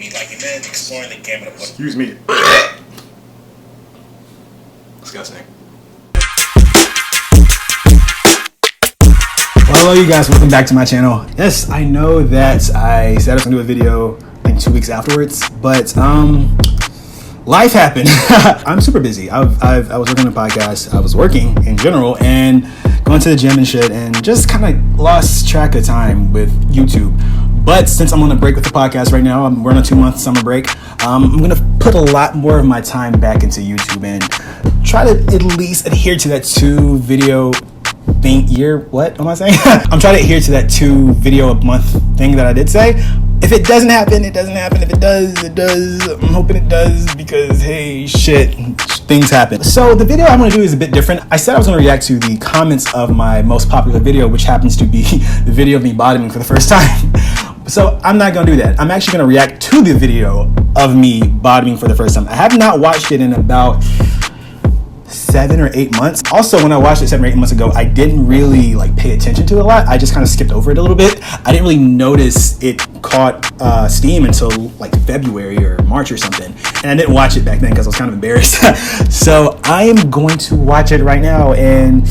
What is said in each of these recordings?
be like, and then exploring the gamut of what. Excuse me. Disgusting. Well, hello you guys, welcome back to my channel. Yes, I know that I said I was gonna do a video like 2 weeks afterwards, but life happened. I'm super busy. I was working on a podcast, I was working in general, and going to the gym and shit, and just kind of lost track of time with YouTube. But since I'm on a break with the podcast right now, we're on a 2-month summer break, I'm gonna put a lot more of my time back into YouTube and try to at least adhere to that 2 video what am I saying? I'm trying to adhere to that 2 video a month thing that I did say. If it doesn't happen, it doesn't happen. If it does, it does. I'm hoping it does because, hey, shit, things happen. So the video I'm going to do is a bit different. I said I was going to react to the comments of my most popular video, which happens to be the video of me bottoming for the first time. So I'm not going to do that. I'm actually going to react to the video of me bottoming for the first time. I have not watched it in about 7 or 8 months. Also, when I watched it 7 or 8 months ago, I didn't really like pay attention to it a lot. I just kind of skipped over it a little bit. I didn't really notice it caught steam until like February or March or something. And I didn't watch it back then because I was kind of embarrassed. So I am going to watch it right now, and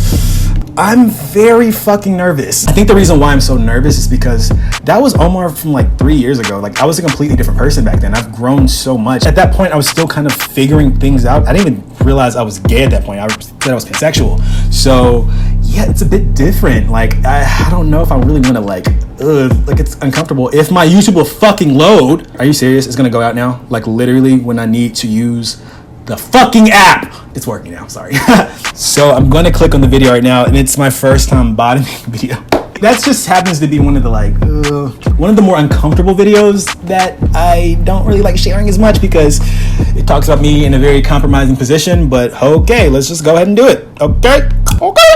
I'm very fucking nervous. I think the reason why I'm so nervous is because that was Omar from like 3 years ago. Like, I was a completely different person back then. I've grown so much. At that point, I was still kind of figuring things out. I didn't even realize I was gay at that point. I said I was pansexual. So yeah, it's a bit different. Like, I don't know if I really want to like it's uncomfortable. If my YouTube will fucking load. Are you serious? It's gonna go out now? Like, literally when I need to use the fucking app. It's working now, sorry. So I'm gonna click on the video right now, and it's my first time bottoming video. That just happens to be one of the more uncomfortable videos that I don't really like sharing as much because it talks about me in a very compromising position, but okay, let's just go ahead and do it. Okay.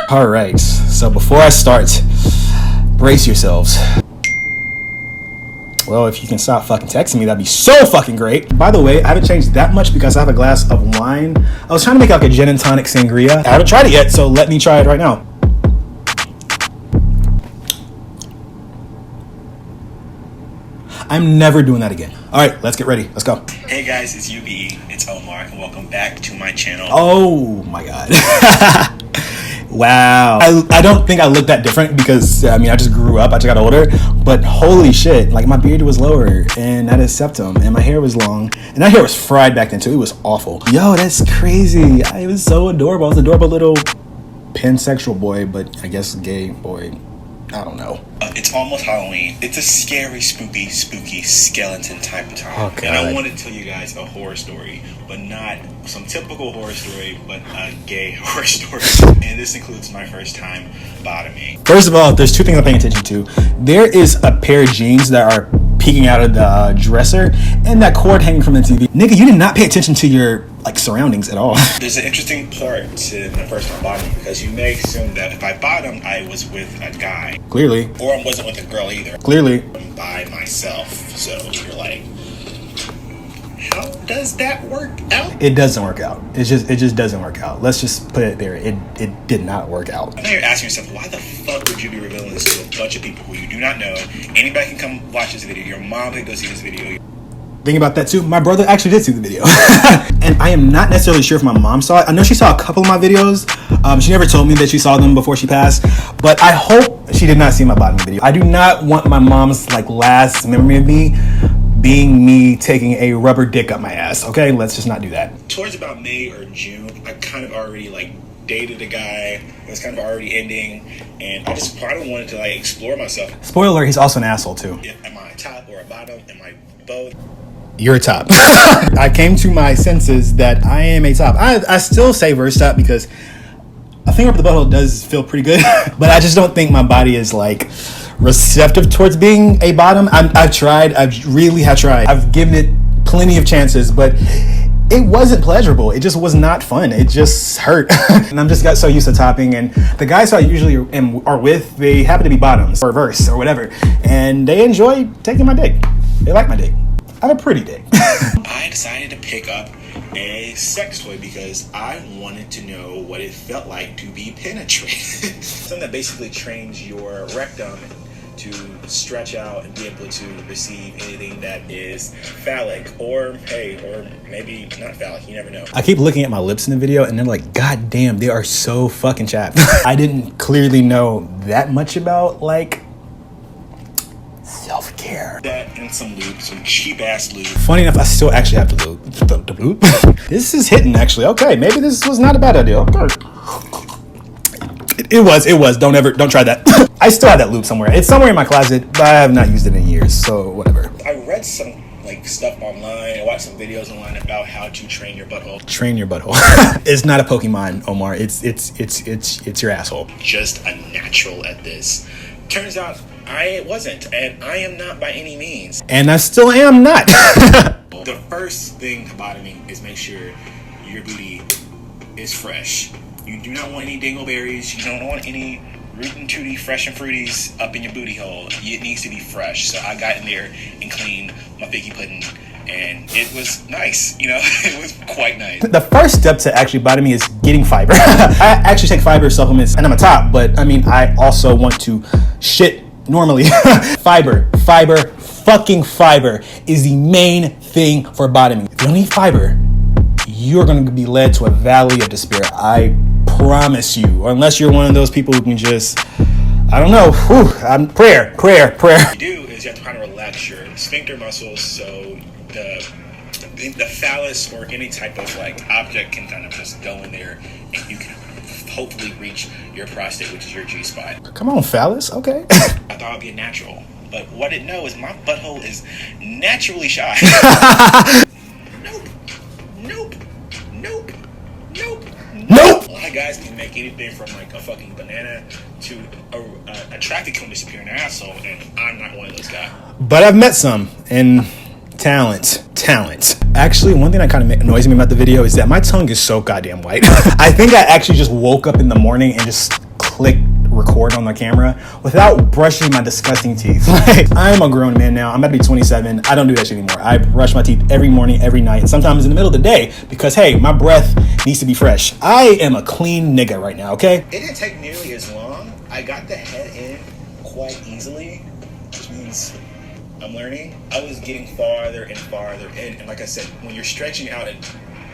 All right, so before I start, brace yourselves. Well, if you can stop fucking texting me, that'd be so fucking great. By the way, I haven't changed that much because I have a glass of wine. I was trying to make like a gin and tonic sangria. I haven't tried it yet, so let me try it right now. I'm never doing that again. All right, let's get ready. Let's go. Hey guys, it's UBE. It's Omar, and welcome back to my channel. Oh my God. Wow. I don't think I look that different because, I mean, I just grew up, I just got older, but holy shit, like my beard was lower and that is septum and my hair was long and that hair was fried back then too. It was awful. Yo, that's crazy. I was so adorable. I was an adorable little pansexual boy, but I guess gay boy. I don't know. It's almost Halloween. It's a scary, spooky skeleton type of time. Oh, God. And I want to tell you guys a horror story, but not some typical horror story, but a gay horror story. And this includes my first time bottoming. Surst of all, there's 2 things I'm paying attention to. There is a pair of jeans that are peeking out of the dresser and that cord hanging from the TV. Nigga, you did not pay attention to your like surroundings at all. There's an interesting part to the first time bottoming because you may assume that if I bottomed, I was with a guy. Clearly. Or I wasn't with a girl either. Clearly. I'm by myself. So you're like, how does that work out? It doesn't work out. It just doesn't work out. Let's just put it there. It did not work out. I know you're asking yourself, why the fuck would you be revealing this to a bunch of people who you do not know? Anybody can come watch this video. Your mom can go see this video. Think about that too. My brother actually did see the video. And I am not necessarily sure if my mom saw it. I know she saw a couple of my videos. She never told me that she saw them before she passed, but I hope she did not see my bottoming video. I do not want my mom's like last memory of me being me taking a rubber dick up my ass. Okay, let's just not do that. Towards about May or June, I kind of already like dated a guy. It was kind of already ending, and I just kind of wanted to like explore myself. Spoiler alert, he's also an asshole too. Am I a top or a bottom? Am I both? You're a top. I came to my senses that I am a top. I still say verse top because a finger up the butthole does feel pretty good, but I just don't think my body is like receptive towards being a bottom. I've tried. I really have tried. I've given it plenty of chances, but it wasn't pleasurable. It just was not fun. It just hurt. And I'm just got so used to topping, and the guys who I usually are with, they happen to be bottoms or verse or whatever, and they enjoy taking my dick. They like my dick. I have a pretty dick. I decided to pick up a sex toy because I wanted to know what it felt like to be penetrated. Something that basically trains your rectum to stretch out and be able to receive anything that is phallic or maybe not phallic. You never know. I keep looking at my lips in the video and they're like, God damn, they are so fucking chapped. I didn't clearly know that much about like self-care. That and some lube, some cheap ass lube. Funny enough, I still actually have to lube. The lube? This is hitting actually. Okay, maybe this was not a bad idea. Okay. It was. Don't try that. I still have that lube somewhere. It's somewhere in my closet, but I have not used it in years, so whatever. I read some like stuff online. I watched some videos online about how to train your butthole. Train your butthole. It's not a Pokemon, Omar. It's your asshole. Just a natural at this. Turns out I wasn't, and I am not by any means. And I still am not. The first thing about me is make sure your booty is fresh. You do not want any dingleberries. You don't want any root and tooty fresh and fruities up in your booty hole. It needs to be fresh. So I got in there and cleaned my figgy pudding, and it was nice. You know, it was quite nice. The first step to actually body me is getting fiber. I actually take fiber supplements, and I'm a top, but I mean, I also want to shit normally. Fiber, fucking fiber is the main thing for bottoming. If you don't eat fiber, you're going to be led to a valley of despair. I promise you. Unless you're one of those people who can just, I don't know. Prayer. What you do is you have to kind of relax your sphincter muscles so the phallus or any type of like object can kind of just go in there and you can hopefully reach your prostate, which is your G-spot. Come on, phallus. Okay. I thought it'd be a natural, but what I didn't know is my butthole is naturally shy. Nope. A lot of guys can make anything from like a fucking banana to a traffic cone disappear in their asshole, and I'm not one of those guys. But I've met some, and talent. Actually, one thing that kind of annoys me about the video is that my tongue is so goddamn white. I think I actually just woke up in the morning and just clicked record on the camera without brushing my disgusting teeth. Like, I'm a grown man now. I'm about to be 27. I don't do that shit anymore. I brush my teeth every morning, every night, and sometimes in the middle of the day because, hey, my breath needs to be fresh. I am a clean nigga right now, okay? It didn't take nearly as long. I got the head in quite easily, which means I'm learning. I was getting farther and farther in, and like I said, when you're stretching out a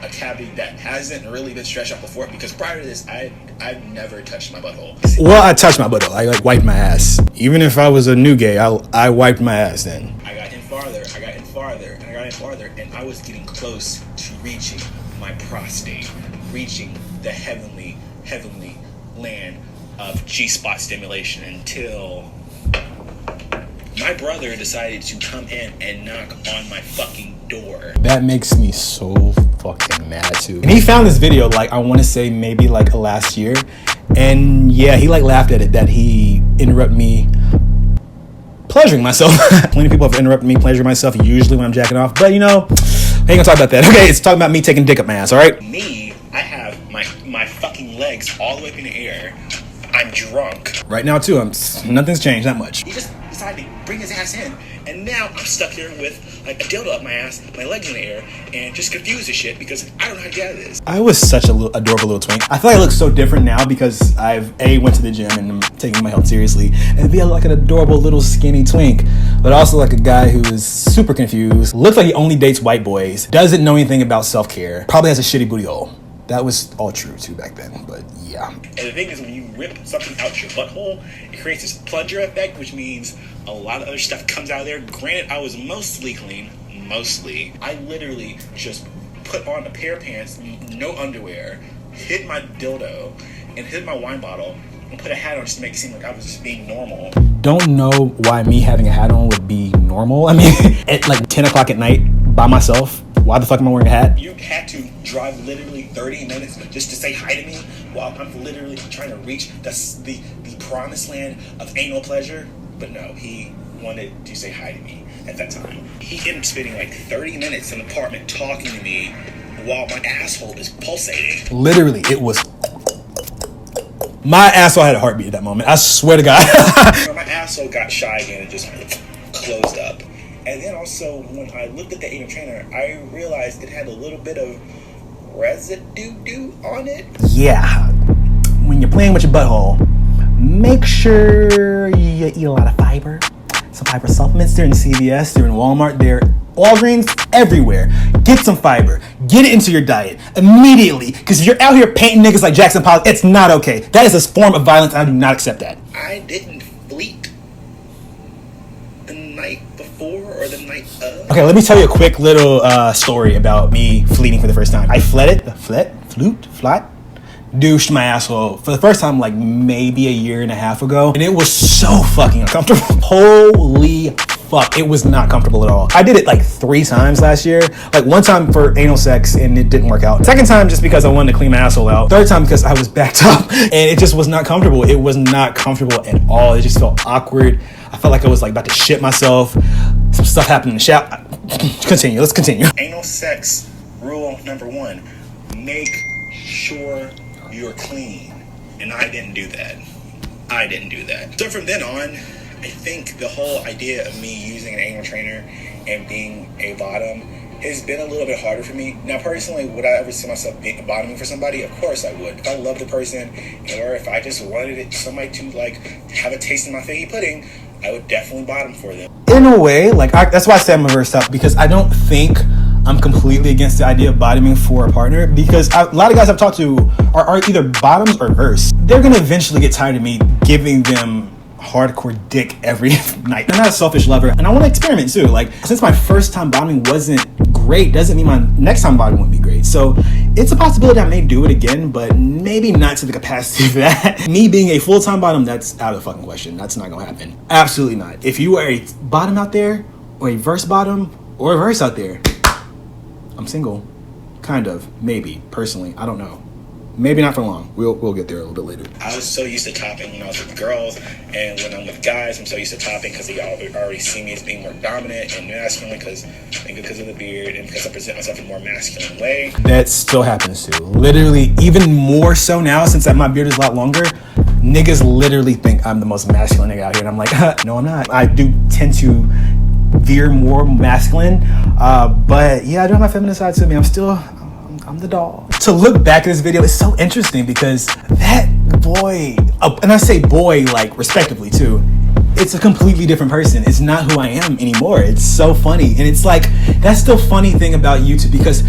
cavity that hasn't really been stretched out before, because prior to this, I've never touched my butthole. Well, I touched my butthole. I like wiped my ass. Even if I was a new gay, I wiped my ass then. I got in farther, and I was getting close to reaching my prostate, reaching the heavenly land of Gspot stimulation until my brother decided to come in and knock on my fucking door. That makes me so fucking mad too. And he found this video, like, I want to say maybe like last year. And yeah, he like laughed at it that he interrupted me pleasuring myself. Plenty of people have interrupted me pleasuring myself usually when I'm jacking off. But you know, I ain't gonna talk about that. Okay, it's talking about me taking dick up my ass, all right? I have my fucking legs all the way up in the air. I'm drunk. Right now too, nothing's changed that much. He just decided to bring his ass in, and now I'm stuck here with like a dildo up my ass, my legs in the air, and just confused as shit because I don't know how to get out of this. I was such a adorable little twink. I feel like I look so different now because I've went to the gym and I'm taking my health seriously, and be like an adorable little skinny twink, but also like a guy who is super confused, looks like he only dates white boys, doesn't know anything about self-care, probably has a shitty booty hole. That was all true too back then, but yeah. And the thing is, when you rip something out your butthole, it creates this plunger effect, which means a lot of other stuff comes out of there. Granted, I was mostly clean. I literally just put on a pair of pants, no underwear, hid my dildo, and hid my wine bottle, and put a hat on just to make it seem like I was just being normal. Don't know why me having a hat on would be normal. I mean, at like 10 o'clock at night by myself, why the fuck am I wearing a hat? You had to drive literally 30 minutes just to say hi to me while I'm literally trying to reach the promised land of anal pleasure. But no, he wanted to say hi to me at that time. He ended up spending like 30 minutes in the apartment talking to me while my asshole is pulsating. Literally, it was... My asshole had a heartbeat at that moment. I swear to God. My asshole got shy again and just closed up. And then also, when I looked at the anal trainer, I realized it had a little bit of residue on it. Yeah. When you're playing with your butthole, make sure you eat a lot of fiber. Some fiber supplements. They're in CVS, they're in Walmart, they're Walgreens, everywhere. Get some fiber. Get it into your diet immediately, because if you're out here painting niggas like Jackson Pollock, it's not okay. That is a form of violence. I do not accept that. I didn't fleet the night before or the night of. Okay, let me tell you a quick little story about me fleeting for the first time. I douched my asshole for the first time like maybe a year and a half ago, and it was so fucking uncomfortable. Holy fuck, it was not comfortable at all. I did it like 3 times last year. Like one time for anal sex and it didn't work out. Second time just because I wanted to clean my asshole out. Third time because I was backed up and it just was not comfortable. It was not comfortable at all. It just felt awkward. I felt like I was like about to shit myself. Some stuff happened in the shower. Let's continue. Anal sex rule number 1, make sure you're clean. And I didn't do that. So from then on, I think the whole idea of me using an anal trainer and being a bottom has been a little bit harder for me. Now, personally, would I ever see myself bottoming for somebody? Of course I would. If I loved the person, or if I just wanted somebody to like have a taste of my figgy pudding, I would definitely bottom for them. In a way, like that's why I say I'm reversed up, because I don't think I'm completely against the idea of bottoming for a partner, because a lot of guys I've talked to are either bottoms or verse. They're gonna eventually get tired of me giving them hardcore dick every night. I'm not a selfish lover, and I want to experiment too. Like, since my first time bottoming wasn't great, doesn't mean my next time bottoming won't be great. So it's a possibility I may do it again, but maybe not to the capacity of that. Me being a full-time bottom, that's out of the fucking question. That's not gonna happen. Absolutely not. If you are a bottom out there, or a verse bottom, or a verse out there, I'm single. Kind of. Maybe. Personally. I don't know. Maybe not for long. We'll get there a little bit later. I was so used to topping when I was with girls, and when I'm with guys, I'm so used to topping because they already see me as being more dominant and masculine because of the beard and because I present myself in a more masculine way. That still happens too. Literally, even more so now since my beard is a lot longer. Niggas literally think I'm the most masculine nigga out here, and I'm like, no, I'm not. I do tend to veer more masculine, but yeah, I do have my feminine side to me. I'm the doll. To look back at this video, it's so interesting because that boy, and I say boy like respectively too, it's a completely different person. It's not who I am anymore. It's so funny. And it's like, that's the funny thing about YouTube, because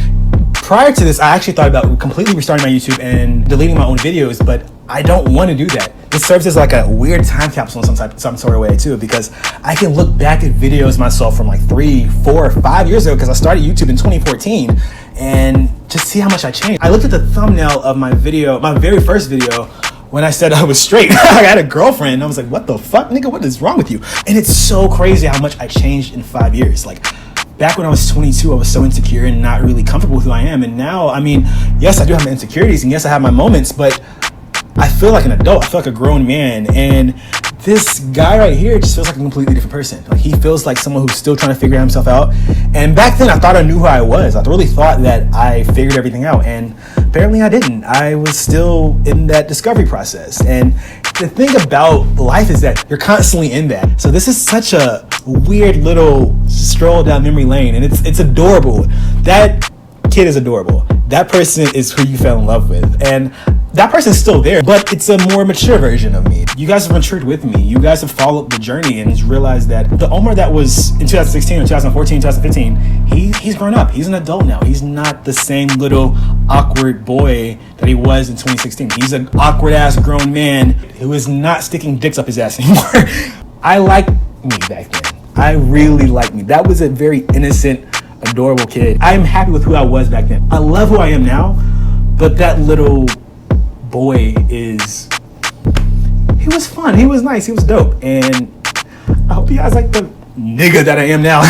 prior to this, I actually thought about completely restarting my YouTube and deleting my own videos, but I don't want to do that. It serves as like a weird time capsule in some sort of way too, because I can look back at videos myself from like 3, 4, 5 years ago, because I started YouTube in 2014, and just see how much I changed. I looked at the thumbnail of my video, my very first video, when I said I was straight. I had a girlfriend, and I was like, what the fuck, nigga, what is wrong with you? And it's so crazy how much I changed in 5 years. Like, back when I was 22, I was so insecure and not really comfortable with who I am. And now, I mean, yes, I do have my insecurities, and yes, I have my moments, but I feel like an adult. I feel like a grown man. And this guy right here just feels like a completely different person. Like, he feels like someone who's still trying to figure himself out. And back then, I thought I knew who I was. I really thought that I figured everything out. And apparently I didn't. I was still in that discovery process. And the thing about life is that you're constantly in that. So this is such a weird little stroll down memory lane. And it's adorable. That kid is adorable. That person is who you fell in love with. And that person's still there, but it's a more mature version of me. You guys have matured with me. You guys have followed the journey and realized that the Omar that was in 2016 or 2014, 2015, he's grown up. He's an adult now. He's not the same little awkward boy that he was in 2016. He's an awkward ass grown man who is not sticking dicks up his ass anymore. I liked me back then. I really liked me. That was a very innocent, adorable kid. I am happy with who I was back then. I love who I am now, but that little boy he was fun, he was nice, he was dope, and I hope you guys like the nigga that I am now.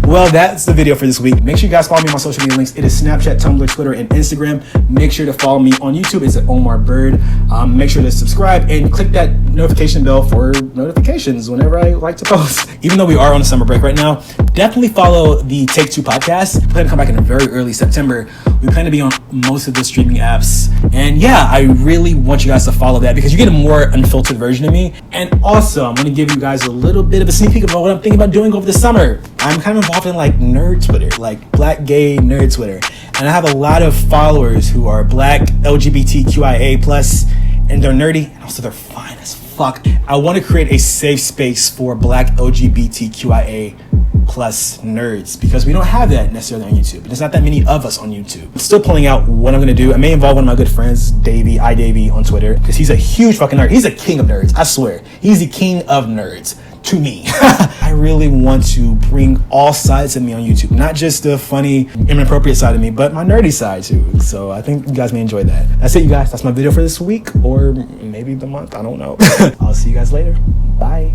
Well, that's the video for this week. Make sure you guys follow me on my social media links. It is Snapchat, Tumblr, Twitter, and Instagram. Make sure to follow me on YouTube. It's at Omar Bird. Make sure to subscribe and click that notification bell for notifications whenever I like to post. Even though we are on a summer break right now, definitely follow the Take Two podcast. We plan to come back in very early September. We plan to be on most of the streaming apps. And yeah, I really want you guys to follow that because you get a more unfiltered version of me. And also, I'm going to give you guys a little bit of a sneak peek about what I'm thinking about doing over the summer. I'm kind of involved in like nerd Twitter, like black gay nerd Twitter. And I have a lot of followers who are black, LGBTQIA+, and they're nerdy, and also they're fine as fuck. fuck. I want to create a safe space for Black LGBTQIA plus nerds, because we don't have that necessarily on YouTube. There's not that many of us on YouTube. I'm still pulling out what I'm gonna do. I may involve one of my good friends, Davey on Twitter, because he's a huge fucking nerd. He's a king of nerds, I swear. He's the king of nerds to me. I really want to bring all sides of me on YouTube, not just the funny, inappropriate side of me, but my nerdy side too. So I think you guys may enjoy that. That's it, you guys. That's my video for this week, or maybe the month. I don't know. I'll see you guys later. Bye.